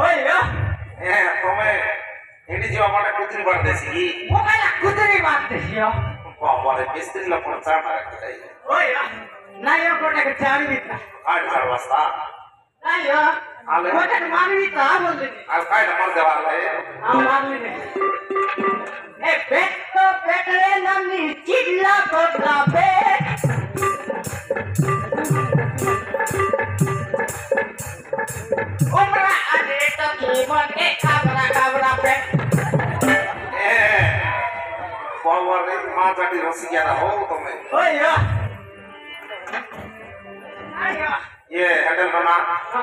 ওই তুমি এটি যে আমার কুতুরি বাড়তেছি কি ওখানে কুতুরি বাড়তেছি বাবারে মিস্ত্রি লোক চার টাকা ওই নাই ওটাকে চাবি না 8 বস্তা নাই ওটাকে মারবি তা বললি আর কাইটা মার দেওয়া রে মারবি না এ পেট তো পেটরে নামি চিল্লা কোটা পেট ওমরা আরে তো কি বলে কাবরা কাবরা পেট বাবারে মা জাতি রসিয়া না হো তুমি ওই হ্যান্ডেল না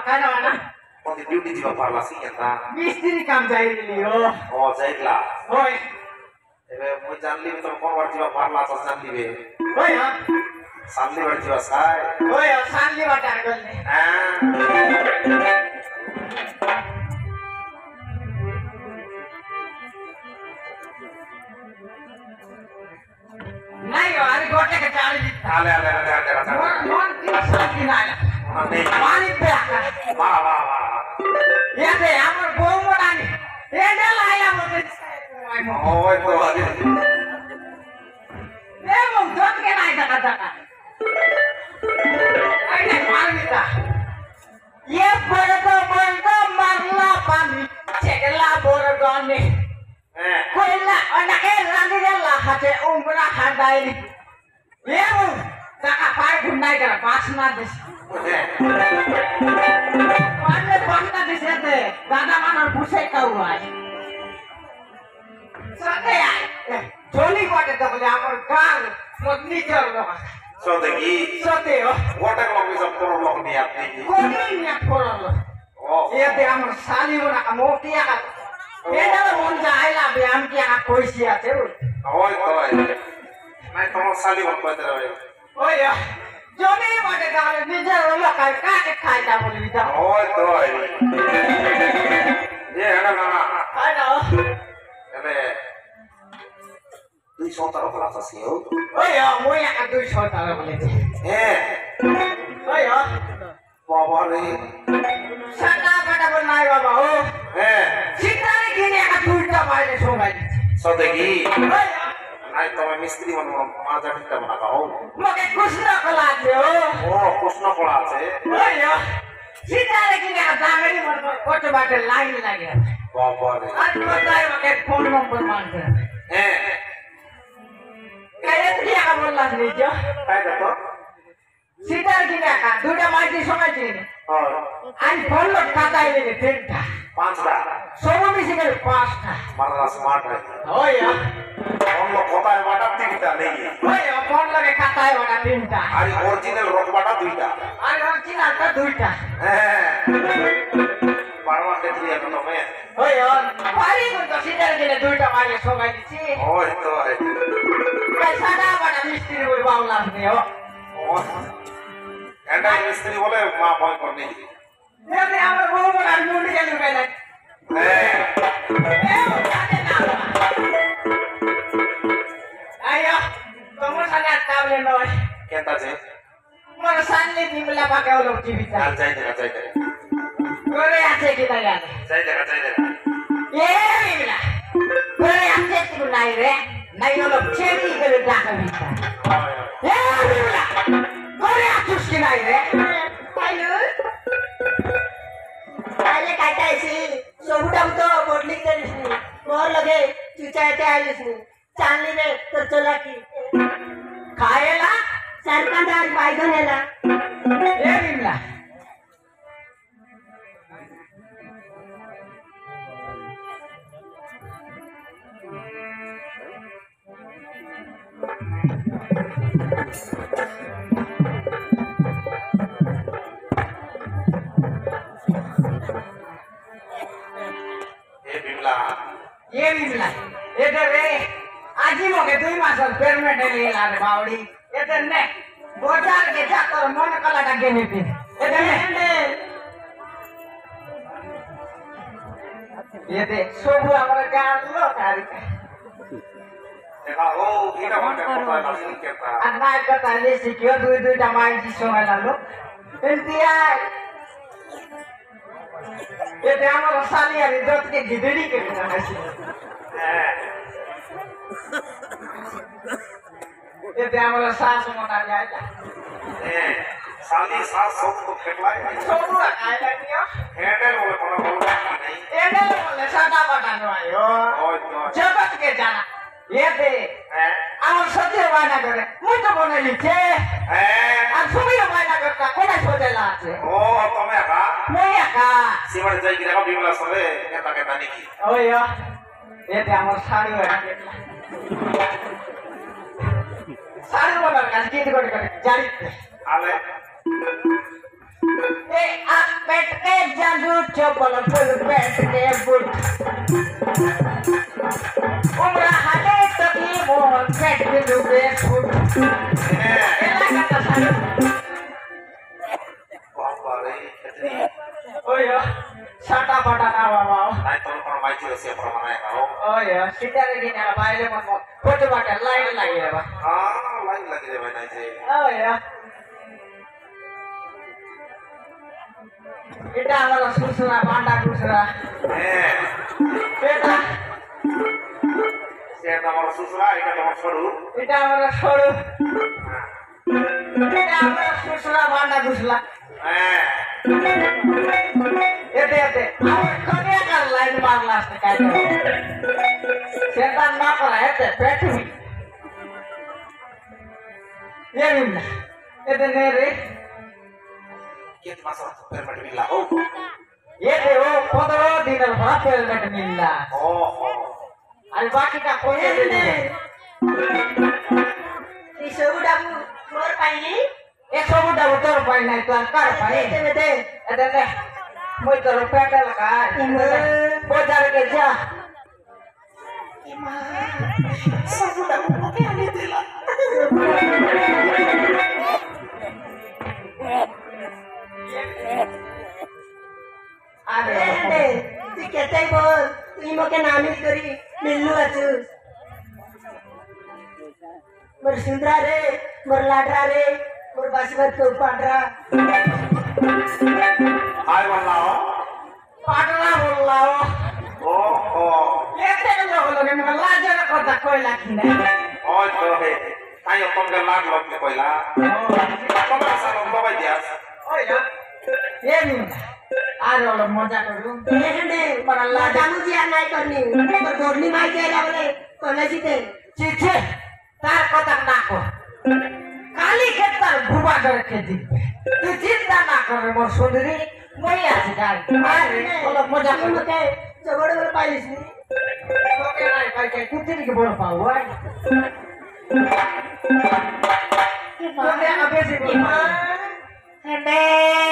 কানা না কোন ডিউটি দিবা পারলা সিকেতা মিস্ত্রি কাম যাইলি ও যাইলা ওই এবে মই জানলি তো কোন বার দিবা পারলা তো জানলিবে ওই সামলি বার দিবা সাই ওই সামলি বাটার গলনে নাই আরে গোটে চালি আলে মন কি শান্তি নাই পানি বেকা বাহ বাহ বাহ এতে আমার বৌমরানি এটা লাই আমাকে ওই তো আরে এবং জটকে নাই টাকা টাকা আইনে মারবিতা ये बड़ो मारला पानी चेगला बोरगने कोइला अनके रांदिला हाते उमरा हादाई येउ टाका पाय गुनाय कर पास ना दिस पाले पासना दिसे ते दादा मानर पुसे काउआय सते आय जोली कोटे तकले हमर गाल मदनी चल सते हो ওটা লোক সব করো লোক নি আপনি कोनी निया कोरलो ये ते हमर साली बना मोटिया का এটা মন যাইলা ব্যায়াম কি আ কইছি আছে ওই তো নাই তোমার সালি বল কইতে রবে ওই জমি মাঠে গালে নিজের লোকাল কাকে খাইতা বলবি তা ওই তো হ্যাঁ না আই না এবে তুই সন্তান ক্লাস আছে ওই মই একা 200 টাকা বলেছি হ্যাঁ ওই বাবা রে সাদা বাটা বল নাই বাবা ও হ্যাঁ সিতারে কিনে একা 2টা বাইরে সবাই সদেগি ওই নাই তোমার মিস্ত্রি মন মা জানিতা না কাও মকে কৃষ্ণ কলা আছে ও প্রশ্ন করা আছে ওই সিতারে কিনে একা দামেরি মন কত বাটে লাইন লাগে বাবা রে আর কোথায় মকে ফোন নম্বর মানতে হ্যাঁ কাইলে তুই একা বললাস নিজ তাই দেখো সিতার কিনে একা 2টা মাইটি সময় চিনি হ্যাঁ আমি বললো খাতায় লেগে 3টা 5টা সব মিশে গেল 5টা মারা স্মার্ট হয় ওই অন্য কথায় বাটা 3টা নেই ওই ফোন লাগে খাতায় ওটা 3টা আর অরিজিনাল রকবাটা 2টা আর অরিজিনালটা 2টা হ্যাঁ বারবা ক্ষেত্রে এখন তুমি ওই পারি কিন্তু সিতার কিনে 2টা মাইলে সময় দিছি ওই তো পয়সাটা বড় মিস্ত্রি ওই বাউলা নেও এটা মিস্ত্রি বলে মা ভয় করে নেই দেখে আমার বউ বড় মুন্ডি গেল গেল হ্যাঁ আয়া তোমার সাথে আটাবলে নয় কেন আছে মোর সামনে দিমলা পাকা হলো টিভি টা আর যাই দেখা করে আছে কি না জানে যাই দেখা এ দিমলা করে আছে কি নাই রে নাই হলো ছেড়ি গেলে টাকা দিতা এ দিমলা করে আছিস কি নাই রে आले काटायची सोबुडाम तो बोडली करीसनी मोर लगे चुचायते आलीसनी चांगली रे तर चला की खायला सरपंच बायगनेला ए दिमला ये दिमला এটা রে আজি মকে 2 মাসের পেমেন্ট নিলা রে বাউডি এটা নে বাজার কে যা তোর মন কলাটা গেনে পে এটা নে এতে সবু আমার গান লোকারি দেখা ও এটা মনে কথা আছে কেতা আর নাই কথা লেছি কি 2টা মাইজি সময় লাগলো এন্তিয়া এটা আমার শালি আর ইজ্জতকে গিদড়ি কেটে জানাইছিল এটা আমার শাস মোটা যায় শালি শাস সব তো ফেটলাই সবু আইলা নিও হেডের বলে কোনো বলবা নাই এটা বলে সাদা বাটা নয় ওই তো জগৎকে জানা এতে হ্যাঁ আমার সত্যি বায়না করে মুই তো বলে লিখে হ্যাঁ আর তুমিও বায়না করতা কোথায় সোজেলা আছে ও তুমি একা মই একা সিমারে যাই গিয়ে বিমলা সবে কেতা কেতা নাকি ওই এতে আমার শাড়ি হয়ে গেল শাড়ি বলার কাজ কি করে করে জানিতে আলে ए आप बैठ के जादू चप्पल फुल बैठ के बुट उमरा हाथे तकी मोहन बैठ के डूबे फुट হ্যাঁ एला कथा सारी বাবা রে খেতে ओय साटा पाटा ना बाबा নাই তোর কোনো মাইতি হইছে প্রমাণে কাও ओय सितारे की ना बाइले मन फोटो बाटा लाइन लागी रे बा হ্যাঁ লাইন লাগি যাবে নাই যে ओय এটা আমার সুসরা পান্ডা কুসরা হ্যাঁ এটা সে তোমার শ্বশুরা এটা তোমার সরু এটা আমার সরু এটা আমার সুসরা পান্ডা কুসলা হ্যাঁ এতে এতে আমার কনে কার লাইন মারলা আসতে কাজ সেটা না করা এতে পেটুই এরিম না এতে নে রে কেত মাসা পেরমেট মিলা ও এতে ও 15 দিনের ভরা পেলমেট মিললা ও আর বাকিটা কইয়ে দিলে এই সবুটাবু মোর পাইনি এসবটা তোর পাই নাই তো আর কার পাই বেতে বেতে এতে নে মই তোর পেটে লাগা বাজারে যা সবুটাবু ওকে আনি দিলা আরে রে তুই কেতাই বল তুই মকে নামিল করি মিল্লু আছুস মোর সুন্দরা রে মোর লাডরা রে মোর বাসিবার তো পাডরা আয় বললাও পাটনা বললাও ও ও এতে লোক লগে মনে লাজের কথা কইলা কিনা ওই তো হে তাই তোমাকে লাগ লগতে কইলা তোমার সাথে বাবাই দিয়াস ওই না এনি আর হলো মজা করু এখানে লাডামু জি আর নাই করনি তোর গরলি মাই গেলা বলে কলেজিতে চিঠি তার কথা না কর কালি ক্ষেত্রে ভুবা করে কে দিবে তুই চিন্তা না করে মোর সুন্দরী মই আছে গাই আর হলো মজা তুই করু মকে জবড় বড় পাইলিস নি তোকে নাই পাইকে কুতিরিকে বড় পাও ওই তোকে আগে বেশি বড় পাও হেডে